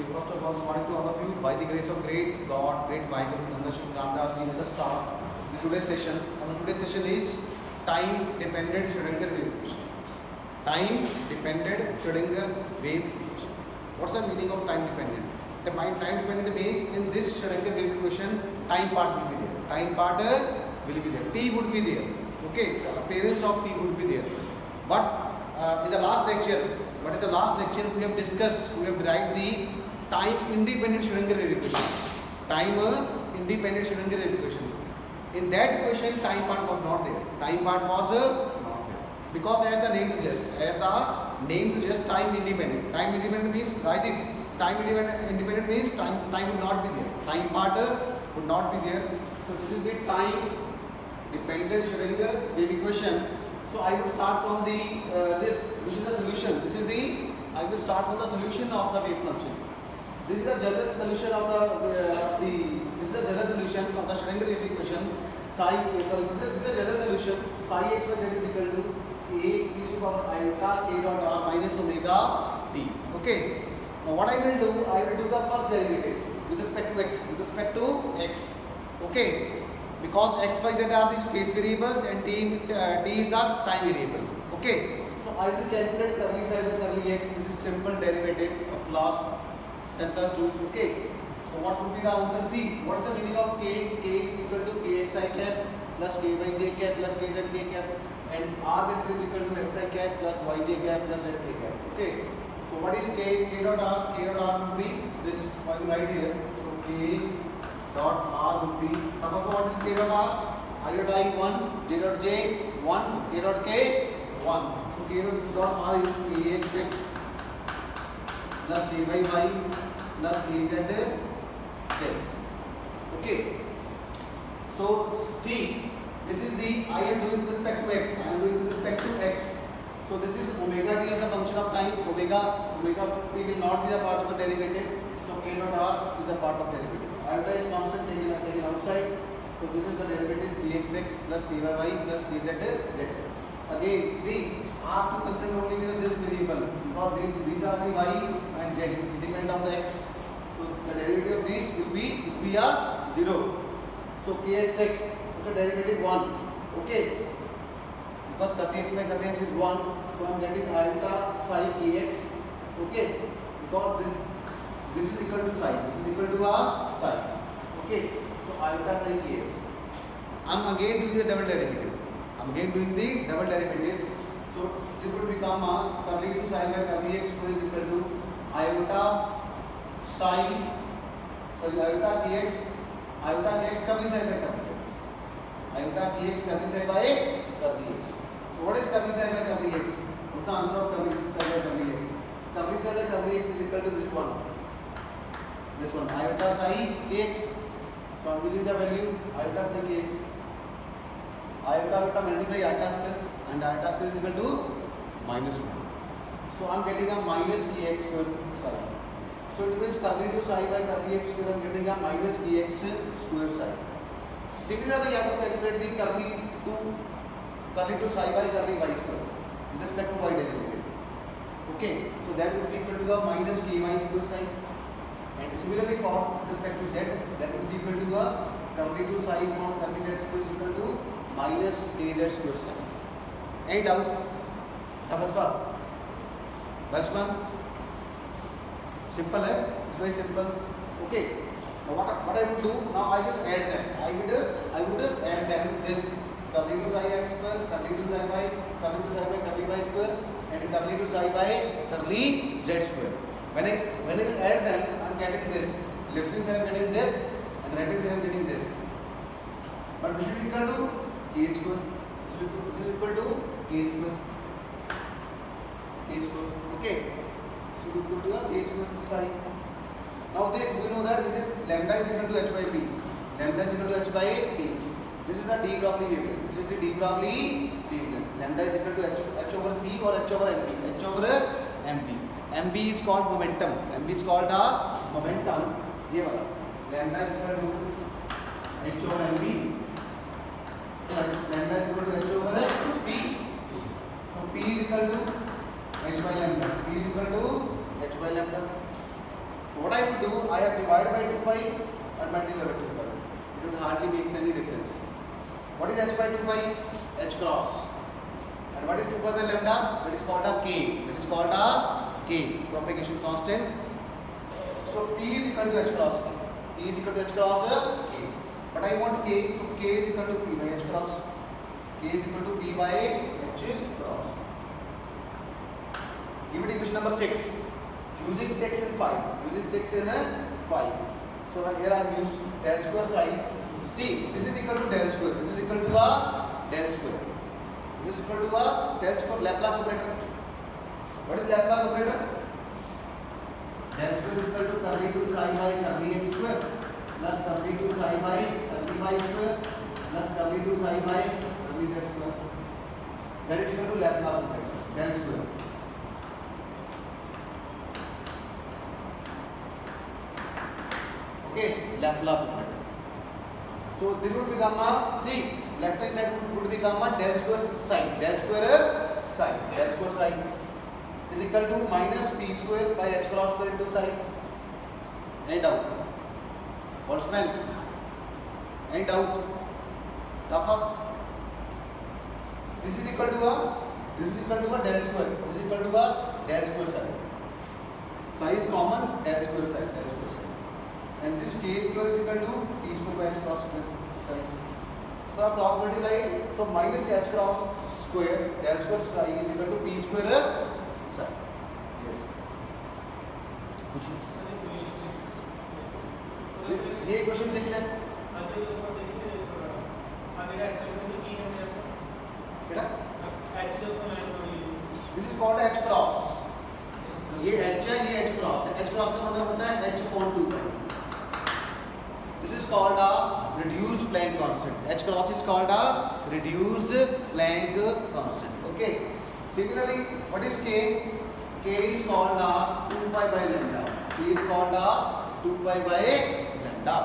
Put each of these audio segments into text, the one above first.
Okay, first of all, good morning to all of you. By the grace of great God, great Vaheguru Danda Shri Ramdas Ji, let us start the today's session. And the today's session is time-dependent Schrödinger wave equation. Time-dependent Schrödinger wave equation. What's the meaning of time-dependent? The time-dependent means in this Schrödinger wave equation, time part will be there. Time part will be there. T would be there. Okay, the appearance of T would be there. But in the last lecture, we have discussed, we have derived the time-independent Schrödinger wave equation. Time-independent Schrödinger wave equation. In that equation, time part was not there. Time part was not there. Because as the name suggests, time-independent. Time-independent means, I think, time-independent means time will not be there. Time part would not be there. So this is the time-dependent Schrödinger wave equation. So I will start from the this is the solution. I will start from the solution of the wave function. This is the general solution of the Schrödinger wave equation. This is the general solution. Psi x by z is equal to a e to the power iota k dot r minus omega t. Okay. Now what I will do the first derivative with respect to x. Okay. Because x, y, z are the space variables and t is the time variable. Okay. So I will calculate curly side by curly x. This is simple derivative of last 10 plus 2. Okay. So what would be the answer? See, what is the meaning of k? K is equal to kxi cap plus ky j cap plus kz k cap, and r vector is equal to xi cap plus yj cap plus zk cap. Okay. So what is k? K dot r? K dot r would be this. I will write here. So k dot r would be, now what is k dot r? Iota I 1, j dot j 1, k dot k 1. So k dot r is kx plus ky y plus kz z. Okay. So see, this is the, I am doing with respect to x. I am doing with respect to x. So this is omega t as a function of time. Omega t will not be a part of the derivative. So k dot r is a part of derivative. Iota is constant taken outside. So this is the derivative kxx plus kyy plus kz z. Again, see, I have to consider only this variable because these are the y and z independent of the x. So the derivative of these will be a 0. So kxx, so derivative 1. Okay. Because curly x by curly x is 1. So I am getting iota psi kx. Okay. Because this is equal to psi. This is equal to a psi. Okay. So iota psi kx. I am again doing the double derivative. So this would become a curly 2 psi by curly x square is equal to iota psi. Sorry, iota kx. Iota kx curly psi by curly x. Iota kx curly psi by curly x. So what is curly psi by curly x? What's the answer of curly psi by curly x? Curly psi by curly x is equal to this one. This one, iota psi kx. So I am using the value iota psi kx. Iota multiply iota square, and iota square is equal to minus 1. So I am getting a minus kx square psi. So it means curly to psi by curly x square, I am getting a minus kx square psi. Similarly, I have to calculate the curly to psi by curly y square with respect to y derivative. Okay, so that would be equal to a minus ky square psi. And similarly for respect to z, that would be equal to a curly to psi upon curly z square is equal to minus kz square psi. Any doubt? Tapaspa? Balshman? Simple, eh? It's very simple. Okay. Now what I would do? Now I will add them. I would add them this curly to psi x square, curly to psi y, curly to psi by curly y square, and curly to psi by curly z square. When I will add them, I am getting this. Left hand side I am getting this, and right hand side I am getting this. But this is equal to k square. This is equal to k square. Okay. So equal to a k square psi. Now this, we know that this is lambda is equal to h by p. Lambda is equal to h by p. This is the de Broglie wavelength. Lambda is equal to h over p or h over mp. mp is called momentum. mp is called a momentum. ये वाला. Lambda is equal to h over mp. So lambda is equal to h over p. So p is equal to h by lambda. P is equal to h by lambda. So what I I would do, I have divided by 2 pi and multiplied by 2 pi. It would hardly makes any difference. What is h by 2 pi? H cross. And what is 2 pi by lambda? That is called a k. That is called a k, propagation constant. So P is equal to h cross k. P is equal to h cross k. But I want k, so k is equal to P by h cross. K is equal to P by h cross. Give it equation number 6. Using 6 and 5. Using 6 and 5. So here I have used del square psi. See, this is equal to del square. This is equal to a del square. This is equal to a del square Laplace operator. What is Laplace operator? Del square is equal to curly 2 psi by curly x square plus curly 2 psi by curly y square plus curly 2 psi by curly z square. That is equal to Laplace operator. Del square. Okay, Laplace operator. So this would become a, see, left hand side would become a del square psi. Del square psi. Del square psi is equal to minus p square by h cross square into psi. And out. Boltzmann. And out. Taffa. This is equal to a del square. This is equal to a del square psi. Psi is common. Del square psi. Del square psi. And this k square is equal to p square by h cross square. So I cross multiply. So minus h cross square del square psi is equal to p square psi. Yes. ये question 6 है. बेटा this is called h cross. ये h है, ये h cross है. h cross का मतलब होता है h upon 2 pi. This is called a reduced Planck constant. H cross is called a reduced Planck constant. Okay. Similarly, what is k? K is called a 2 pi by lambda. K is called a 2 pi by lambda,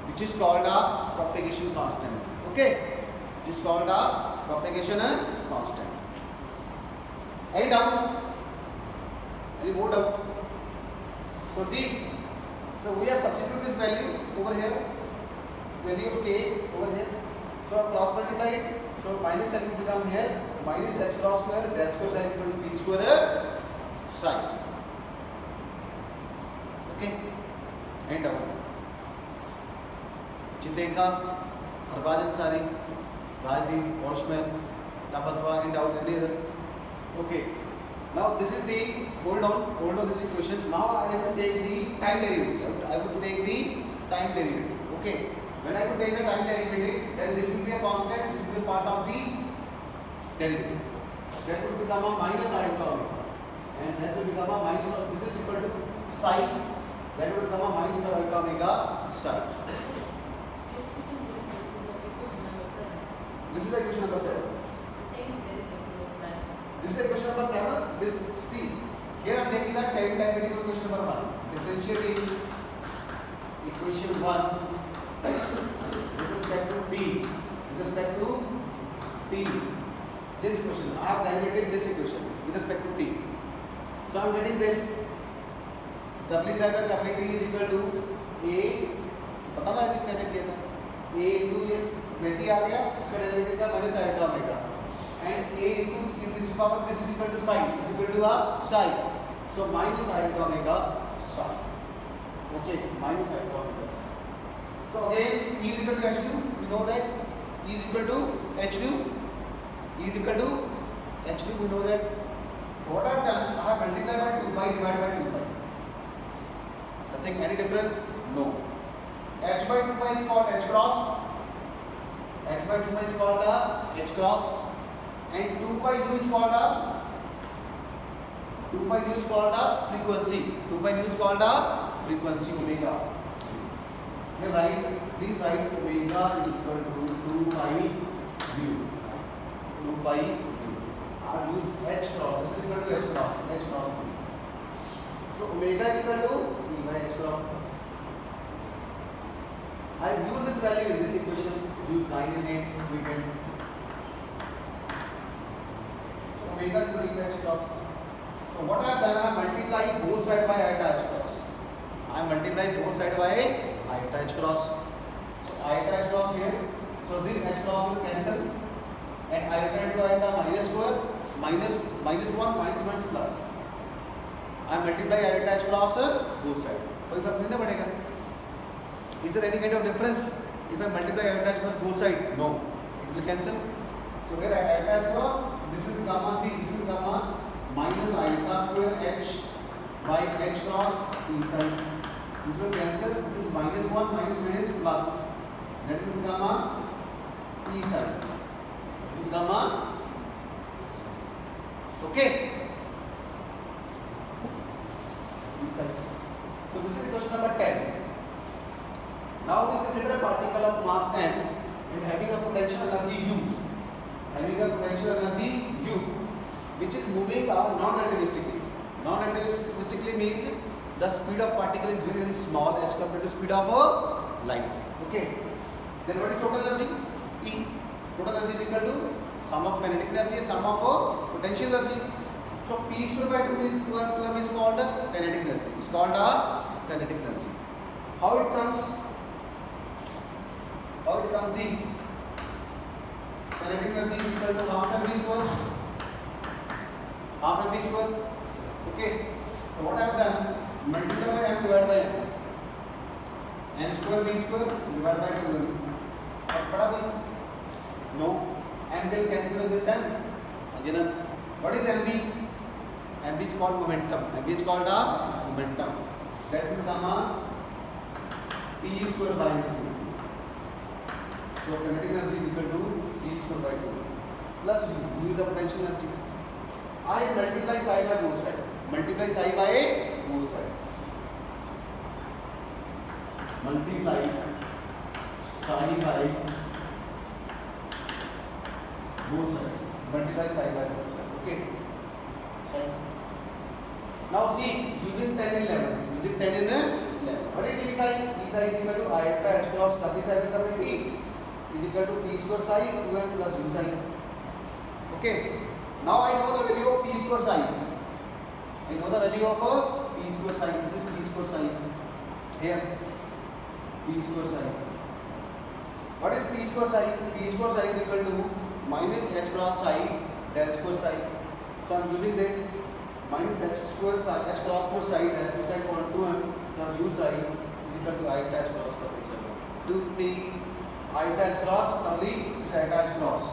which is called a propagation constant. Okay. Which is called a propagation constant. Any doubt? Any more doubt? So see. So we have substituted this value over here, value of k over here. So I cross multiply it. So minus h will become here minus h cross square del square psi is equal to p square psi. Okay. End out. Chitenka, Harbhajan Ansari, Rajdeep, Boltzmann, Tafazwa, end out. Any other? Okay. Now this is the hold on this equation. Now I will take the time derivative. I will take the time derivative. Okay. When I will take the time derivative, then this will be a constant. This will be a part of the derivative. That will become a minus iota omega, and that will become a minus. This is equal to psi. That will become a minus iota omega psi. This is the equation number 7. This is equation number 7. This, see, here I am taking the time derivative of equation number 1. Differentiating equation 1 with respect to b, with respect to t. This equation, I have derivated this equation with respect to t. So I am getting this. Curly psi by curly t is equal to a. पता ना ये कहने किया था. A into ये वैसे ही आ गया. इसका डेरिवेटिव का minus eta omega. And a into e to the power this is equal to psi. This is equal to a psi. So minus iota omega psi. Okay, minus iota omega psi. So again, E is equal to h nu. We know that E is equal to h nu. E is equal to h nu. We know that. So what I have done, I have multiplied by 2 pi divided by 2 pi. Nothing, any difference? No. H by 2 pi is called h cross. H by 2 pi is called a h cross. And 2 pi nu is called a frequency. 2 pi nu is called a frequency omega. Here write, please write omega is equal to 2 pi nu. 2 pi nu. I have used h cross. This is equal to h cross. H cross. So omega is equal to e by h cross. I have used this value in this equation. Use 9 and 8 we can. Omega is equal to h cross. So what I have done, I have multiplied both sides by iota h cross. I multiply both side by iota h cross. So iota h cross here. So this h cross will cancel, and iota into iota minus square, minus 1 is plus. I multiply iota h cross both side. कोई फर्क नहीं ना पड़ेगा. Is there any kind of difference if I multiply iota h cross both side? No, it will cancel. So here iota h cross, this will become a c, this will become a minus iota square h by h cross p side. This will cancel. This is minus 1 minus plus. That will become a p side. It will become a okay. P side. So this is question number 10. Now we consider a particle of mass m and having a potential energy u. Having a potential energy u, which is moving out non-relativistically. Non-relativistically means the speed of particle is very, very small as compared to speed of light. Okay. Then what is total energy? E. Total energy is equal to sum of kinetic energy and sum of potential energy. So P square by 2 is 2m is called kinetic energy. It's called kinetic energy. How it comes? E. Kinetic energy is equal to half mv square. Half mv square. Okay. So what I have done? Multiply by m divided by m. M square v square divided by 2m. और पढ़ा कोई? No. M will cancel with this m. Again, what is mv? mv is called momentum. mv is called a momentum. That will become a p square by 2. So kinetic energy is equal to p square by 2 plus u is the potential energy. I multiply psi by both side. Multiply psi by both side. Multiply psi by both side. Multiply psi by both side. Okay. Psi. Now see, using 10 in 11. Using 10 in 11. What is E psi? E psi is equal to iota h cross curly psi by curly t is equal to p square psi 2m plus u psi. Okay. Now I know the value of p square psi. I know the value of p square psi. This is p square psi. Here, p square psi. What is p square psi? P square psi is equal to minus h cross psi del square psi. So I am using this minus h square psi, h cross square psi del which I call 2m plus u psi is equal to iota h cross curly psi. 2t iota h cross curly is iota h cross.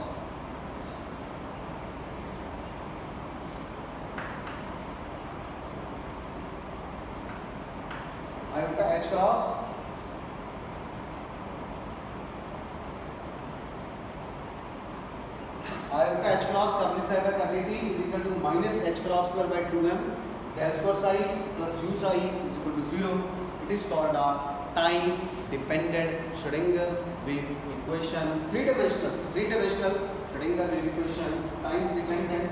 Iota h cross curly psi by curly t is equal to minus h cross square by 2m del square psi plus u psi is equal to 0. It is called a time dependent Schrödinger wave equation. Three dimensional Schrödinger wave equation. Time dependent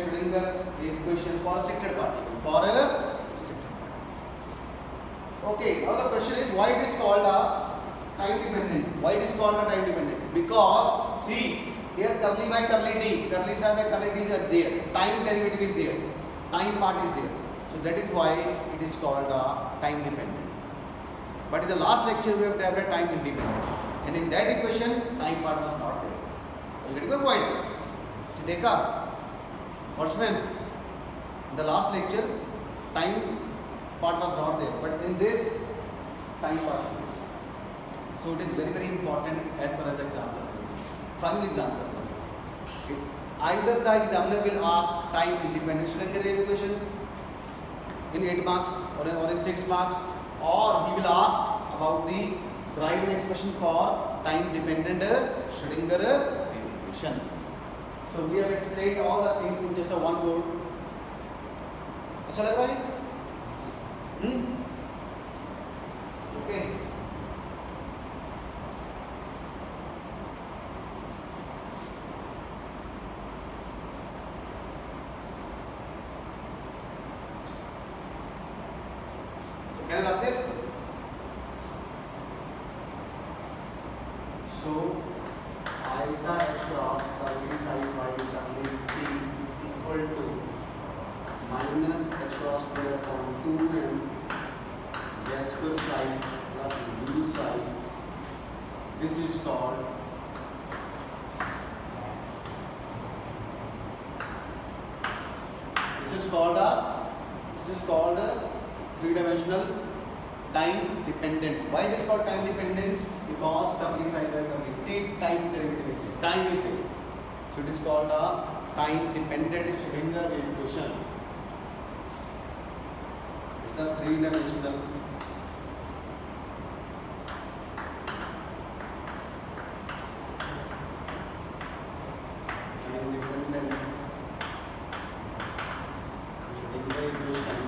Schrödinger wave equation for restricted particle. Okay, now the question is why it is called a time dependent. Why it is called a time dependent? Because see here curly by curly t, curly psi by curly t is there. Time derivative is there. Time part is there. So that is why it is called a time dependent. But in the last lecture we have developed time independent, and in that equation time part was not there. Are you getting my point? देखा watchman, in the last lecture time part was not there, but in this time part is there. So it is very, very important as far as the exams are concerned. Final exams are concerned. Either the examiner will ask time independent Schrödinger wave equation in 8 marks or in 6 marks, or he will ask about the derived expression for time dependent Schrödinger wave equation. So we have explained all the things in just a one word. अच्छा लग रहा है? Okay. Can I love this? So iota h cross curly psi by curly t is equal to minus minus h cross square upon 2m del square psi plus u psi. This is called a three-dimensional time dependent. Why it is called time dependent? Because w psi by w take time derivative is there. Time is there. So it is called a time dependent Schrödinger wave equation. It's a three-dimensional time dependent Schrödinger equation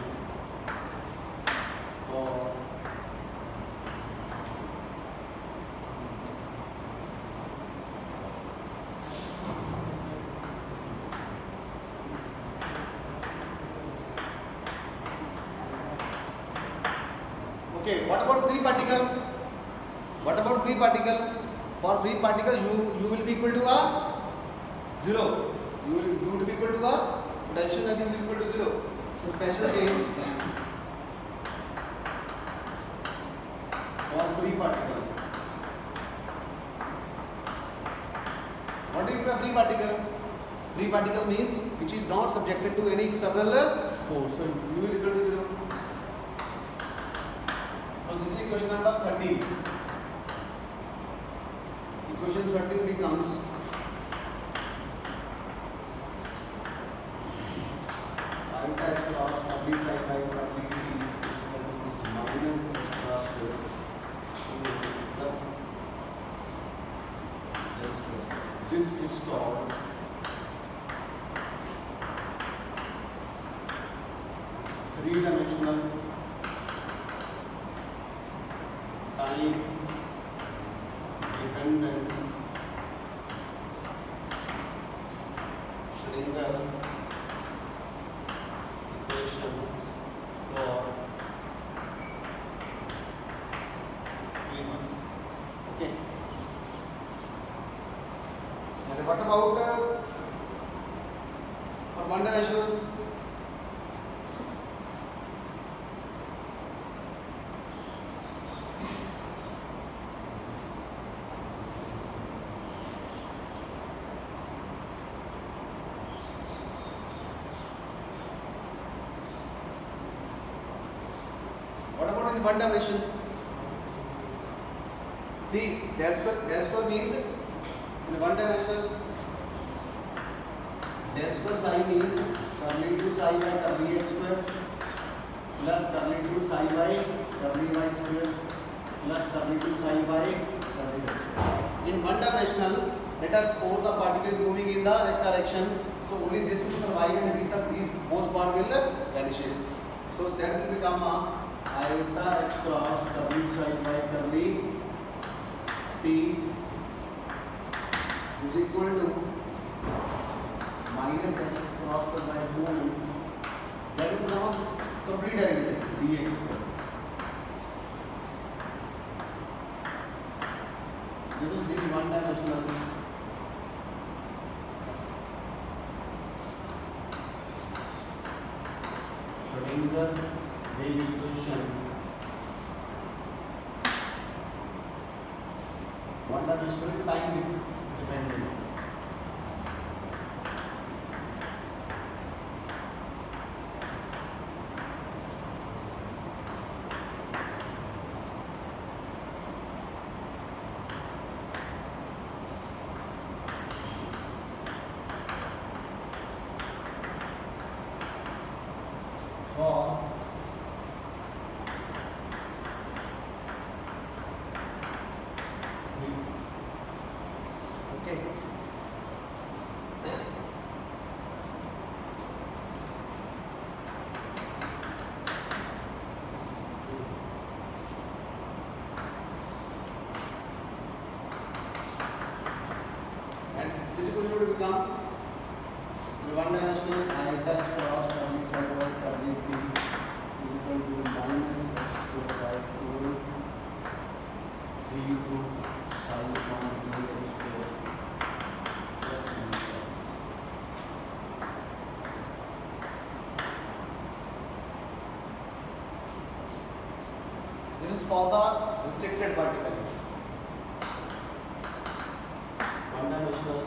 for okay. What about free particle? What about free particle? For free particle, you will be equal to a 0. You would be equal to a potential energy will be equal to 0. So special case for free particle. What do you mean by free particle? Free particle means which is not subjected to any external force. So u is equal to 0. So this is equation number 13. Equation 13 becomes I dash cross w psi by w t minus h cross square plus del square. This is called three-dimensional time dependent Schrödinger equation for free particle. Okay. And what about for one-dimensional? What about in one dimension? See, del square means in one dimensional del square psi means curly 2 psi by curly x square plus curly 2 psi by curly y square plus curly 2 psi by curly x square. In one dimensional, let us suppose the particle is moving in the x direction, so only this will survive and these both part will vanishes. So that will become a iota h cross w psi by curly t is equal to minus h cross by 2m. That will become complete derivative dx square. This is this one dimensional Schrödinger wave equation. One dimensional time dependent. For okay. And this is going to become one dimensional iota cross w psi by w t for the restricted particle, one dimensional.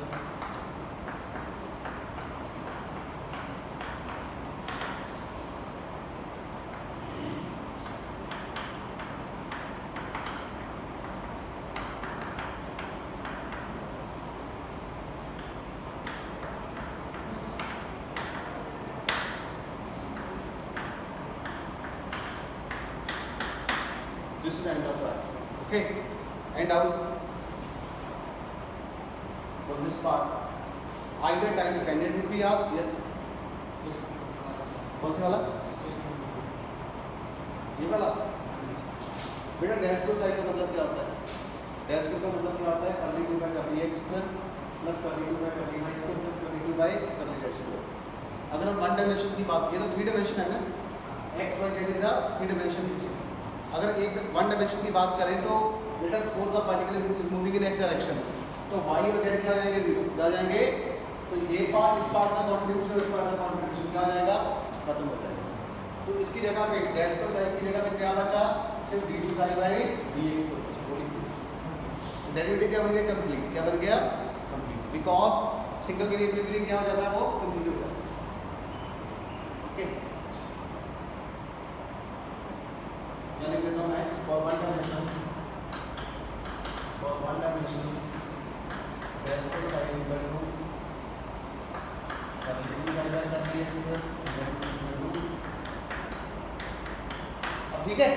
This is the end of that. Okay, and out for this part. Either time dependent would be asked. Yes. कौन से वाला? ये वाला. बेटा del square sign का मतलब क्या होता है? डेल स्क्वायर का मतलब क्या होता है? Curly 2 by curly x square plus curly 2 by curly y square plus curly 2 by curly z square. अगर हम वन डायमेंशन की बात करें तो थ्री डायमेंशन है ना. x y z is a three dimension. अगर एक वन डायमेंशन की बात करें तो let us suppose the particle is moving in x direction, तो y और z क्या जाएंगे? जा जाएंगे. तो ये पार्ट इस पार्ट का कंट्रीब्यूशन इस पार्ट का कंट्रीब्यूशन क्या जाएगा? खत्म हो जाएगा. तो इसकी जगह पे डैश पर साइन की जगह पे क्या बचा? सिर्फ d2 sin बाय dx को बचा. डेरिवेटिव क्या बन गया? कंप्लीट. क्या बन गया? कंप्लीट. बिकॉज सिंगल वेरिएबल के लिए क्या हो जाता है? वो कंप्लीट हो जाता है. ओके, लिख देता हूँ मैं. For one dimension del square sine equal to curly 2 sin by curly x square. अब ठीक है.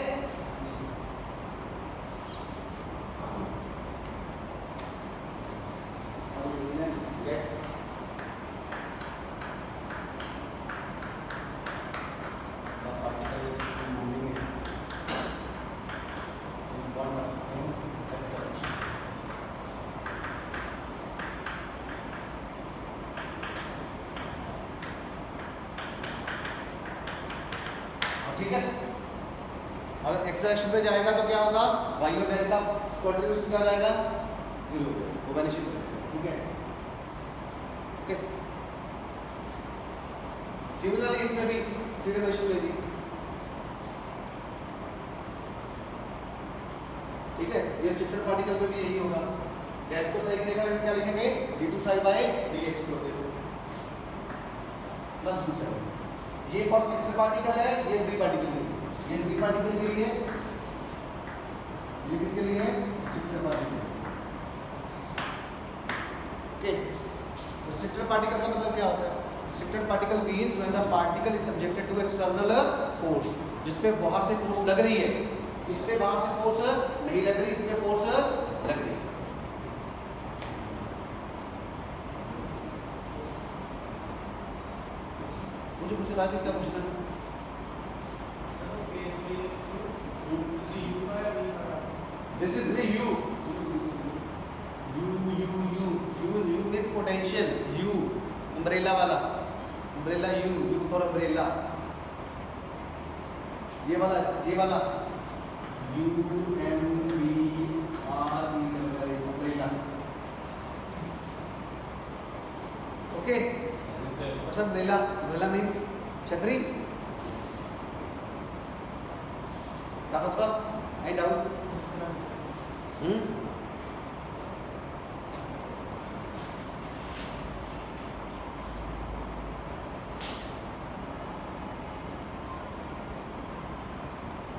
ठीक है. अगर x डायरेक्शन पे जाएगा तो क्या होगा? y और z का कंट्रीब्यूशन क्या जाएगा? 0 हो जाएगा. वो वैनिश हो जाएगा. ठीक है. ओके, सिमिलरली इसमें भी थ्री डायमेंशन में भी. ठीक है. ये स्ट्रिक्टेड पार्टिकल में भी यही होगा. डैश को साइन की जगह क्या लिखेंगे? d2 sin बाय dx को दे दो प्लस 2 sin. ये फॉर स्ट्रिक्टेड पार्टिकल है, ये फ्री पार्टिकल के लिए. ये फ्री पार्टिकल के लिए, ये किसके लिए है? Restricted particle. Okay, restricted particle का मतलब क्या होता है? Restricted particle means when the particle is subjected to external force. जिस पे बाहर से फोर्स लग रही है. इस पे बाहर से फोर्स नहीं लग रही, इस पे फोर्स लग रही है. मुझे राजीव क्या पूछना है? This is the U. U means potential. U, umbrella वाला. Umbrella U for umbrella. ये वाला U M B R E umbrella. Okay. What's umbrella? Umbrella means छतरी. and out.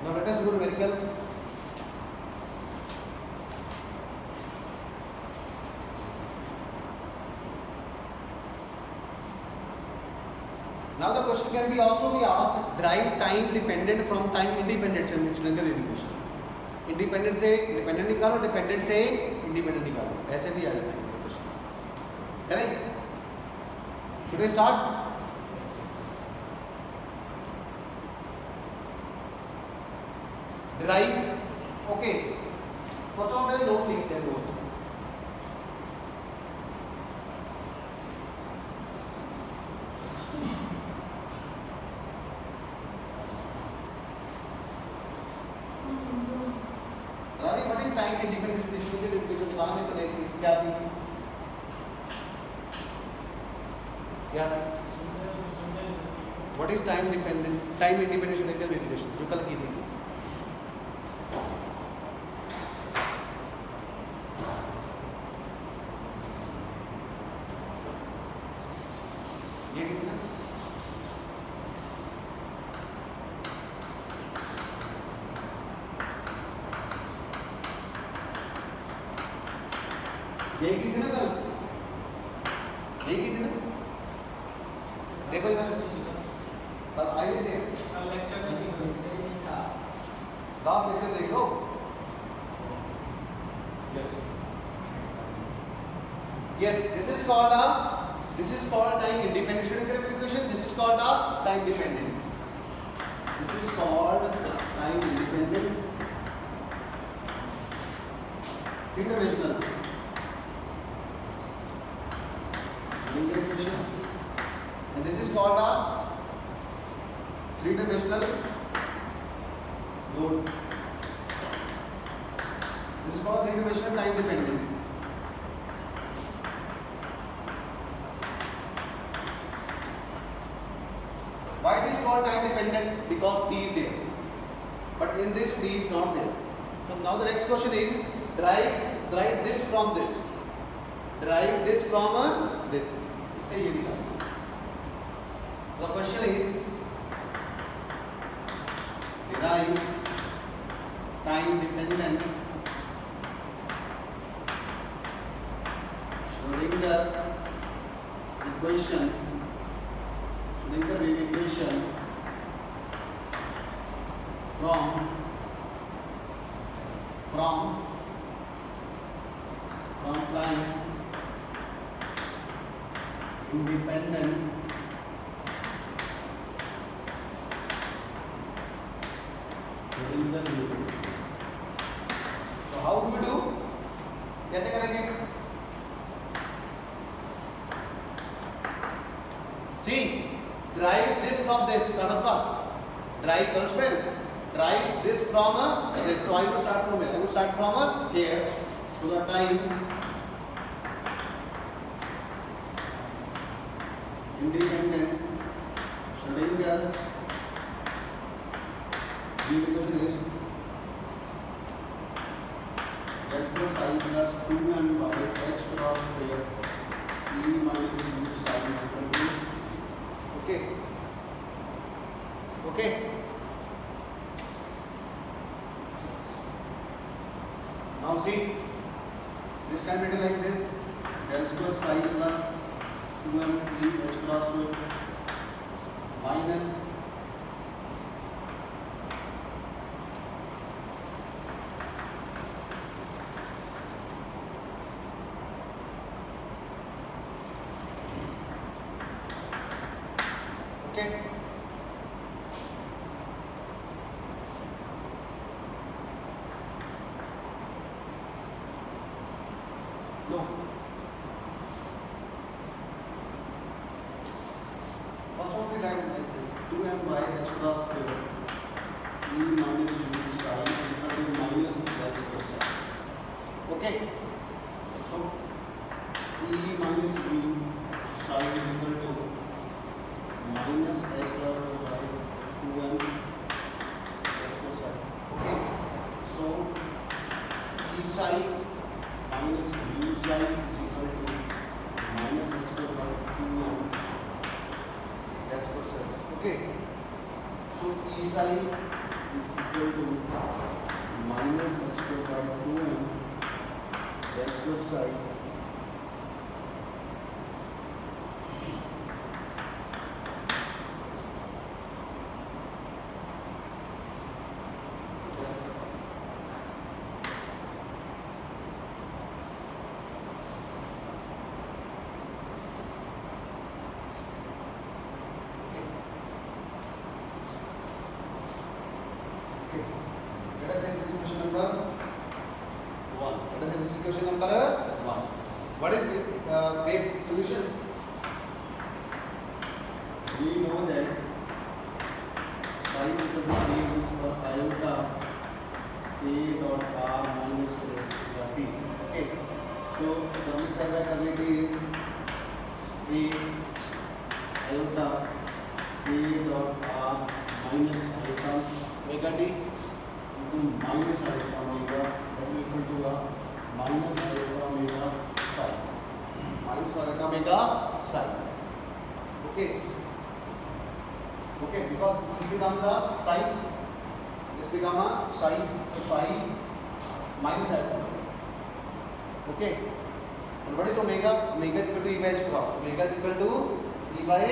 Now let us do a numerical. Now the question can be also be asked, derive time dependent from time independent Schrödinger equation. Independent से dependent निकालो, dependent से independent निकालो, ऐसे भी आ जाता है क्वेश्चन. करें? Should we start? Derive. Okay, first of all note लिखते हैं. Note time independent Schrödinger equation बताने को देखते क्या थी? क्या थी? What is time independent Schrödinger equation जो कल की थी? यही की थी ना कल, यही की थी ना, देखो इधर कल आई थे लास्ट लेक्चर देख लो। Yes yes, this is called time independent Schrodinger equation, this is called time dependent, this is called time independent three dimensional Schrodinger equation, and this is called a three dimensional load, this is called three dimensional time dependent. Why it is called time dependent? Because t is there, but in this t is not there. So now the next question is derive this from this, derive this from this, इससे ये निकालो. The question is derive time dependent Schrodinger equation, Schrodinger wave equation from time independent Schrodinger wave equation. So how do we do? कैसे करेंगे? See, derive this from this. Derive this from this. So I will start from here. I will start from here. So the time independent Schrodinger wave equation is x plus I plus 2m by h cross square e minus u sin is equal to 0. Okay. Okay. Now see, this can be written like this: del square psi plus 2m e h cross square minus okay. No. First one we write like this: 2m by h cross square e minus u sin is equal to minus del square psi. Okay. So e minus u sin is equal to minus h cross square by 2m del square psi. Okay. So e psi minus u psi is equal to minus h square by 2m del square psi. Okay. So e psi is equal to minus h square by 2m del square psi Let us say this is question number 1. Let us say this is question number 1. What is the wave solution? We know that psi equal to c is for iota a dot r minus t. Okay. So the mixed probability is a iota a dot r minus iota omega t into minus iota omega, that is equal to a minus iota omega psi. Minus iota omega psi. Okay. Okay, because this becomes a psi. This becomes a psi. So psi minus iota omega. Okay. And what is omega? Omega is equal to E by H cross. Omega is equal to E by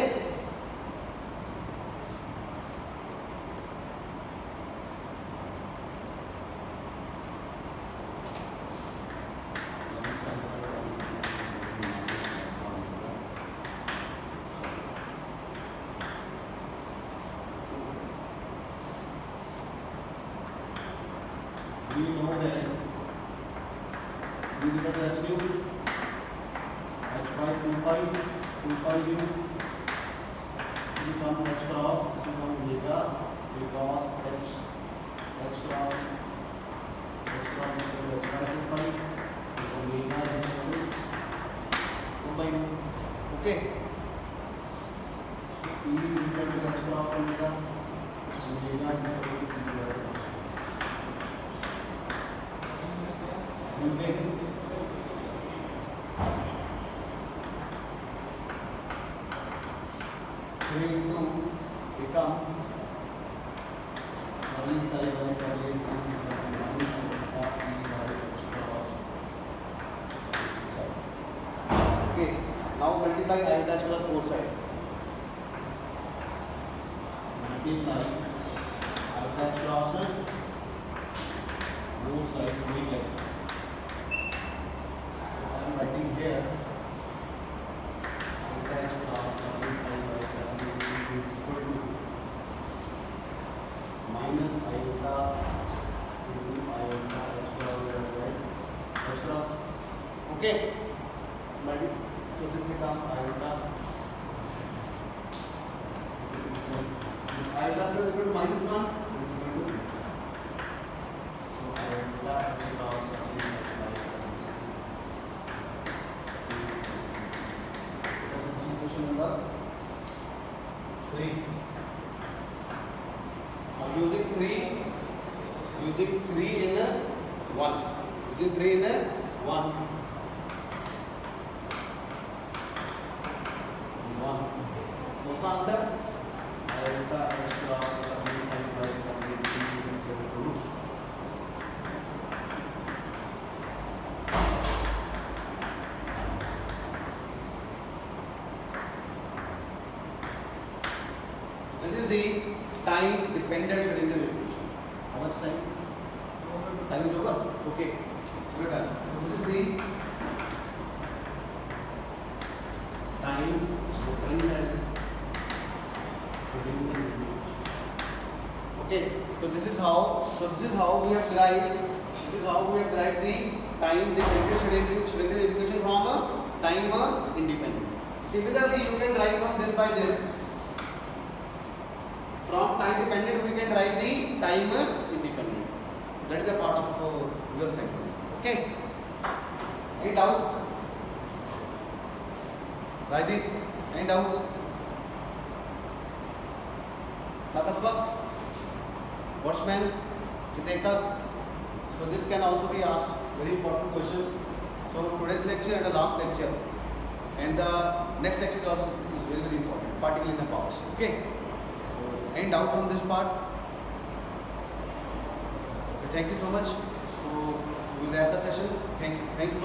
we know that V is equal to H nu, H by 2 pi u, this will come H cross, this will come omega, because H cross is equal to H by 2 pi, omega is equal to 2 by u. Okay. So E is equal to H cross omega, omega is equal to E by H. Using 3 into become curly psi by curly minus omega E by H cross psi. Okay, now multiply I dash cross both sides. Multiply I dash cross both sides, we get. Writing here I cross curly psi by curly is equal to minus iota into iota H cross divided by H cross. Okay, so this becomes iota. Iota is equal to minus 1, this is equal to this. So iota H cross curly psi by number 3. Now using 3 in 1. Using 3 in 1. What's the answer? Iota H cross curly psi by curly is equal to this is the time dependent Schrödinger equation. How much time? Time is over? Okay. We're done. This is the time dependent Schrödinger equation. Okay. So this is how we have derived the time dependent Schrödinger equation from a time independent. Similarly, you can derive from this by this. From time dependent we can derive the time independent. That is a part of your cycle. Okay. Any doubt? Rajdip, any doubt? Tapasva? Watchman? Kiteka? So this can also be asked very important questions. So today's lecture and the last lecture and the next lecture also is very, very important, particularly in the parts. Okay. Any doubt from this part? Okay, thank you so much. So we will wrap the session. Thank you.